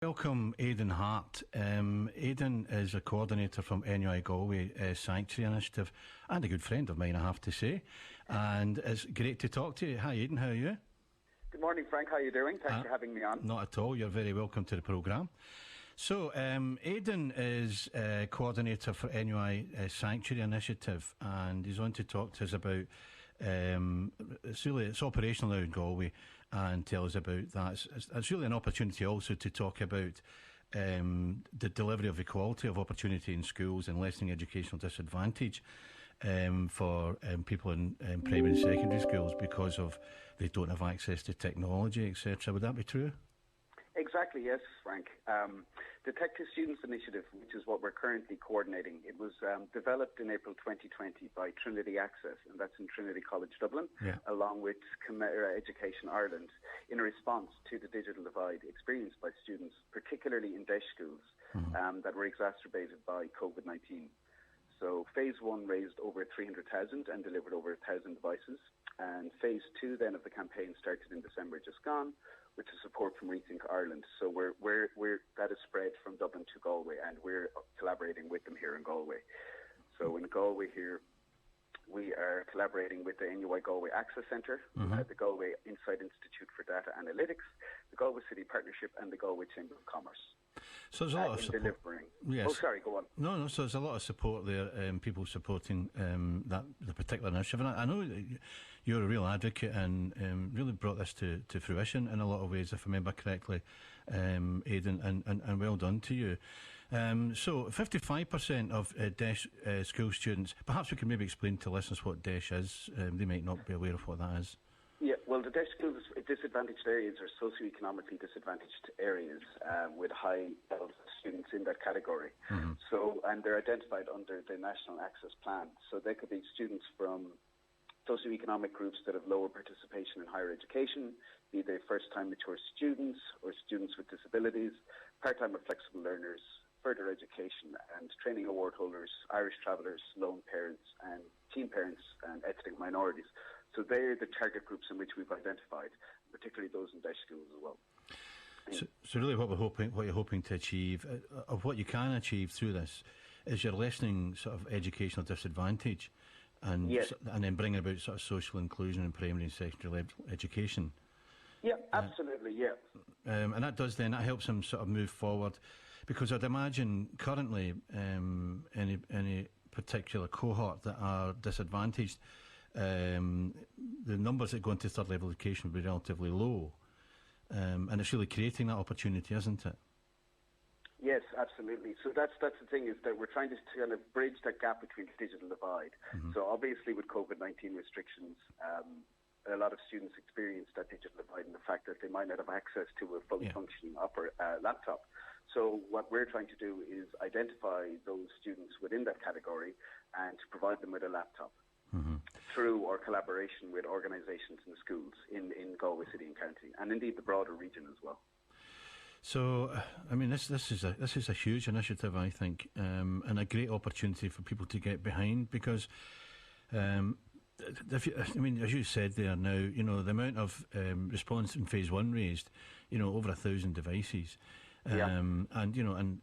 Welcome, Aidan Harte. Aidan is a coordinator from NUI Galway Sanctuary Initiative and a good friend of mine, I have to say. And it's great to talk to you. Hi, Aidan, how are you? Good morning, Frank. How are you doing? Thanks for having me on. Not at all. You're very welcome to the programme. So, Aidan is coordinator for NUI Sanctuary Initiative, and he's on to talk to us about it's operational now in Galway, and tell us about that. It's really an opportunity also to talk about the delivery of equality of opportunity in schools and lessening educational disadvantage for people in primary and secondary schools because of they don't have access to technology, etc. Would that be true? Exactly, yes, Frank. The Tech2Students initiative, which is what we're currently coordinating, it was developed in April 2020 by Trinity Access, and that's in Trinity College Dublin, along with Connemara Education Ireland, in a response to the digital divide experienced by students, particularly in DEIS schools, that were exacerbated by COVID-19. So Phase 1 raised over 300,000 and delivered over 1,000 devices. And Phase 2 then of the campaign started in December just gone, with the support from Rethink Ireland. So that is spread from Dublin to Galway, and we're collaborating with them here in Galway. So in Galway here, we are collaborating with the NUI Galway Access Centre, the Galway Insight Institute for Data Analytics, the Galway City Partnership, and the Galway Chamber of Commerce. So there's a lot of support. Delivering. Yes. Oh, sorry, go on. No, so there's a lot of support there, people supporting the particular initiative. And I know you're a real advocate and really brought this to fruition in a lot of ways, if I remember correctly, Aidan, and well done to you. So 55% of DEIS school students, perhaps we can maybe explain to listeners what DEIS is. They might not be aware of what that is. Yeah, well, the DEIS schools, disadvantaged areas are socioeconomically disadvantaged areas with high levels of students in that category. So, and they're identified under the National Access Plan. So they could be students from socioeconomic groups that have lower participation in higher education, be they first-time mature students or students with disabilities, part-time or flexible learners, further education and training award holders, Irish travellers, lone parents and teen parents and ethnic minorities. So they're the target groups in which we've identified, particularly those in DEIS schools as well. So really what you're hoping to achieve, of what you can achieve through this, is you're lessening sort of educational disadvantage and then bringing about sort of social inclusion in primary and secondary education. Yeah, absolutely, yeah. And that helps them sort of move forward, because I'd imagine currently any particular cohort that are disadvantaged, the numbers that go into third level education would be relatively low, and it's really creating that opportunity, isn't it? Yes, absolutely. So that's the thing, is that we're trying to kind of bridge that gap between the digital divide. So obviously with COVID-19 restrictions, a lot of students experience that digital divide and the fact that they might not have access to a fully functioning laptop. So what we're trying to do is identify those students within that category and to provide them with a laptop through our collaboration with organisations in schools in Galway City and County, and indeed the broader region as well. So, I mean, this is a huge initiative, I think, and a great opportunity for people to get behind, because as you said there now, you know, the amount of response in Phase 1 raised, you know, over 1,000 devices, and you know, and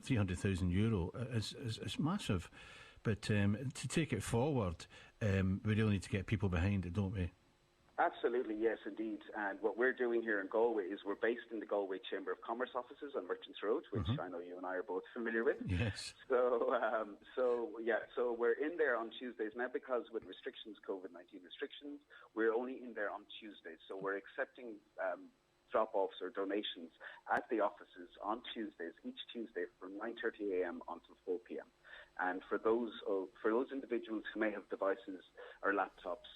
€300,000 is massive. But to take it forward, we really need to get people behind it, don't we? Absolutely, yes, indeed. And what we're doing here in Galway is we're based in the Galway Chamber of Commerce offices on Merchants Road, which I know you and I are both familiar with. Yes. So we're in there on Tuesdays now, because with restrictions, COVID-19 restrictions, we're only in there on Tuesdays. So we're accepting drop-offs or donations at the offices on Tuesdays, each Tuesday from 9:30 a.m. until 4 p.m. And for those individuals who may have devices or laptops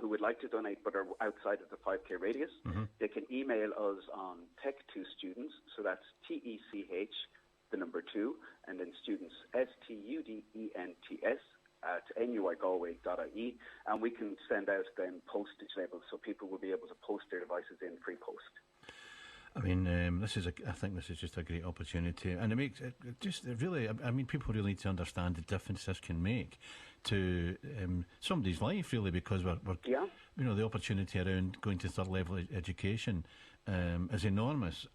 who would like to donate but are outside of the 5K radius, they can email us on Tech2Students, so that's TECH, the number 2, and then students, STUDENTS, at nuigalway.ie, and we can send out then postage labels so people will be able to post their devices in pre-post. I mean, I think this is just a great opportunity, and it makes it just really. I mean, people really need to understand the difference this can make to somebody's life, really, because the opportunity around going to third level education is enormous,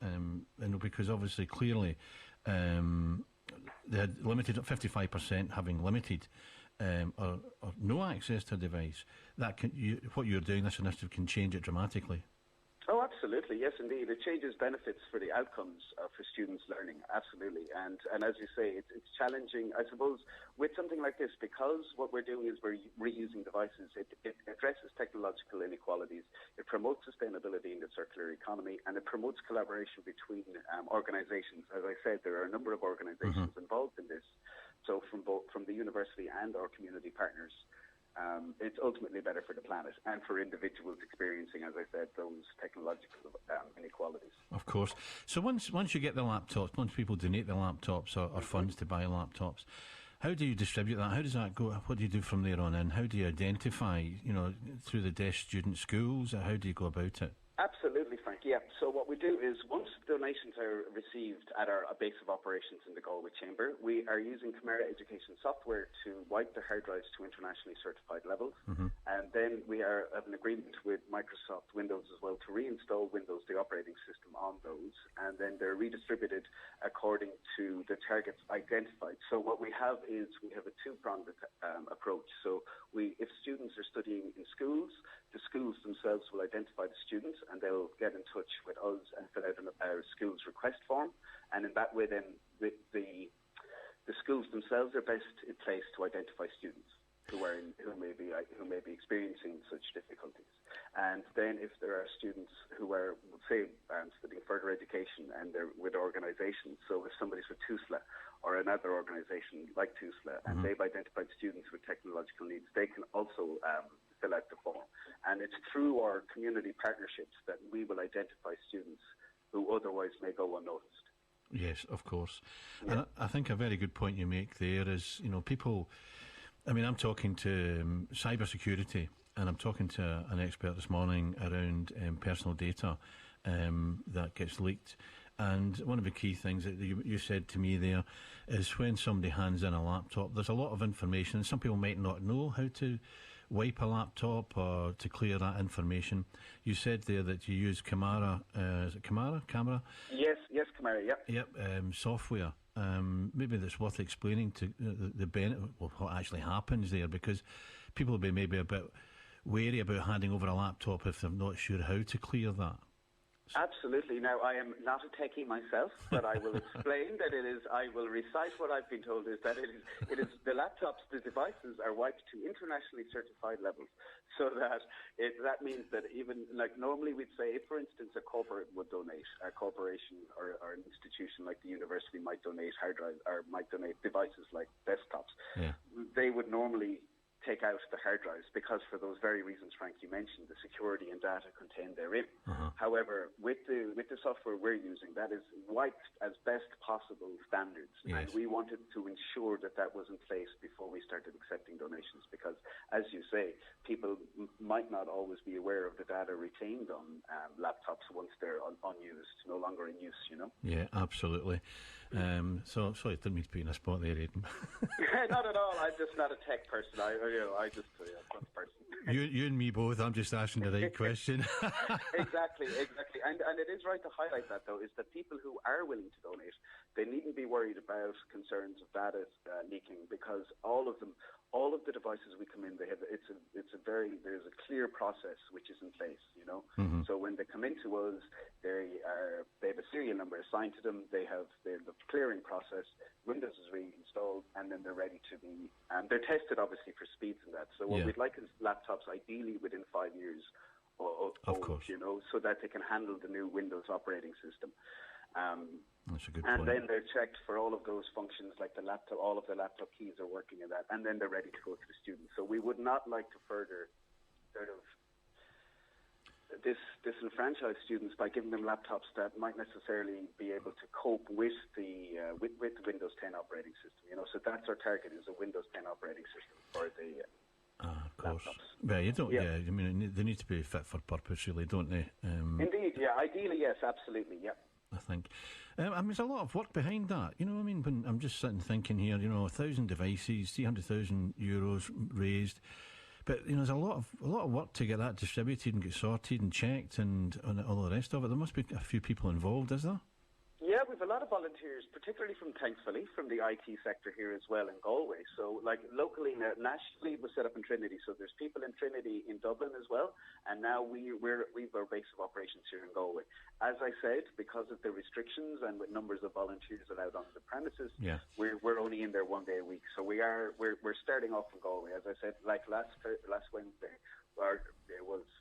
because obviously, clearly, they had limited 55% having limited or no access to a device. That what you're doing, this initiative, can change it dramatically. Oh, absolutely. Yes, indeed. It changes benefits for the outcomes for students learning. Absolutely. And as you say, it's challenging, I suppose, with something like this, because what we're doing is we're reusing devices. It addresses technological inequalities. It promotes sustainability in the circular economy, and it promotes collaboration between organizations. As I said, there are a number of organizations involved in this. So from the university and our community partners. It's ultimately better for the planet and for individuals experiencing, as I said, those technological inequalities. Of course. So once you get the laptops, once people donate the laptops or funds to buy laptops, how do you distribute that? How does that go? What do you do from there on in? How do you identify, through the Tech2Student schools? How do you go about it? Absolutely, Frank. Yeah. So what we do is once donations are received at our base of operations in the Galway Chamber, we are using Connemara education software to wipe the hard drives to internationally certified levels. And then we have an agreement with Microsoft Windows as well to reinstall Windows, the operating system, on those. And then they're redistributed according to the targets identified. So what we have is we have a two-pronged approach. So if students are studying in schools, the schools themselves will identify the students and they'll get in touch with us and fill out our school's request form. And in that way, then the schools themselves are best placed to identify students who may be experiencing such difficulties. And then if there are students who are, say, studying further education and they're with organisations, so if somebody's with TUSLA or another organisation like TUSLA and they've identified students with technological needs, they can also fill out the form. And it's through our community partnerships that we will identify students who otherwise may go unnoticed. Yes, of course. Yeah. And I think a very good point you make there is, people... I mean, I'm talking to cyber security, and I'm talking to an expert this morning around personal data that gets leaked. And one of the key things that you said to me there is when somebody hands in a laptop, there's a lot of information. Some people might not know how to wipe a laptop or to clear that information. You said there that you use Connemara, is it Connemara? Yes, Connemara, yep. Yep, software. Maybe that's worth explaining to the benefit, what actually happens there, because people will be maybe a bit wary about handing over a laptop if they're not sure how to clear that. Absolutely. Now, I am not a techie myself, but I will explain that I will recite what I've been told is that it is the laptops, the devices are wiped to internationally certified levels. So that means that even, like normally we'd say, if, for instance, a corporate would donate, a corporation or an institution like the university might donate hard drives or might donate devices like desktops, they would normally take out the hard drives because for those very reasons, Frank, you mentioned, the security and data contained therein. However, with the software we're using, that is wiped as best possible standards. Yes. And we wanted to ensure that was in place before we started accepting donations because, as you say, people might not always be aware of the data retained on laptops once they're unused, no longer in use, Yeah, absolutely. So, sorry, I didn't mean to put you in a spot there, Aidan. Not at all. I'm just not a tech person. I just a fun person. You and me both. I'm just asking the right question. Exactly. And it is right to highlight that, though, is that people who are willing to donate, they needn't be worried about concerns of data leaking because all of the devices we come in, there's a clear process which is in place, So when they come into us, they have a serial number assigned to them. They have the clearing process. Windows is reinstalled, and then they're ready to be. They're tested, obviously, for speeds and that. So what we'd like is laptops, ideally within 5 years, of course, so that they can handle the new Windows operating system. That's a good point. And then they're checked for all of those functions, like the laptop. All of the laptop keys are working in that, and then they're ready to go to the students. So we would not like to further sort of disenfranchise students by giving them laptops that might necessarily be able to cope with the Windows 10 operating system. So that's our target, is a Windows 10 operating system for the of course. laptops. Well, you don't. Yeah, I mean, they need to be fit for purpose, really, don't they? Indeed, yeah. Ideally, yes, absolutely, yeah. I think. There's a lot of work behind that. When I'm just sitting thinking here, 1,000 devices, €300,000 raised. But there's a lot of work to get that distributed and get sorted and checked and all the rest of it. There must be a few people involved, is there? Yeah, we've a lot of volunteers, particularly thankfully, from the IT sector here as well in Galway. So, like, locally, nationally, it was set up in Trinity. So there's people in Trinity in Dublin as well. And now we've our base of operations here in Galway. As I said, because of the restrictions and with numbers of volunteers allowed on the premises, we're only in there 1 day a week. So we're starting off in Galway. As I said, like last Wednesday,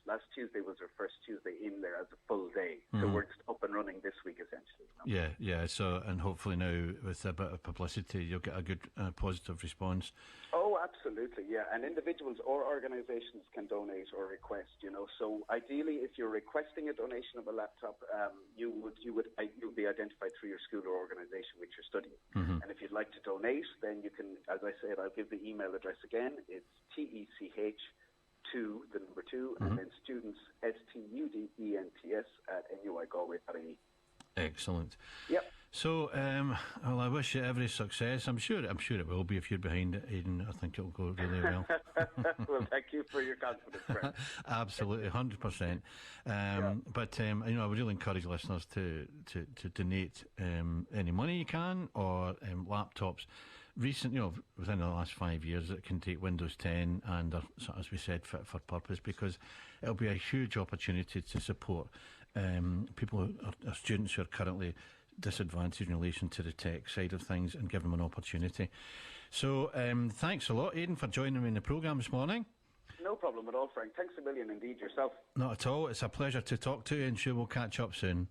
last Tuesday was our first Tuesday in there as a full day. So we're just up and running this week, essentially. Yeah. So, and hopefully now with a bit of publicity, you'll get a good positive response. Oh, absolutely, yeah. And individuals or organisations can donate or request. So ideally, if you're requesting a donation of a laptop, you would be identified through your school or organisation which you're studying. And if you'd like to donate, then you can. As I said, I'll give the email address again. It's TECH2, the number 2, and then students, STUDENTS @NUIGalway.ie. Excellent. Yep. So, well, I wish you every success. I'm sure it will be if you're behind it, Aidan. I think it'll go really well. Well, thank you for your confidence, Frank. Absolutely, 100%. But I would really encourage listeners to donate any money you can, or laptops. Within the last 5 years, it can take Windows 10 and, as we said, fit for purpose, because it'll be a huge opportunity to support people, our students who are currently disadvantaged in relation to the tech side of things, and give them an opportunity. So thanks a lot, Aidan, for joining me in the programme this morning. No problem at all, Frank. Thanks a million indeed yourself. Not at all. It's a pleasure to talk to you, and sure we'll catch up soon.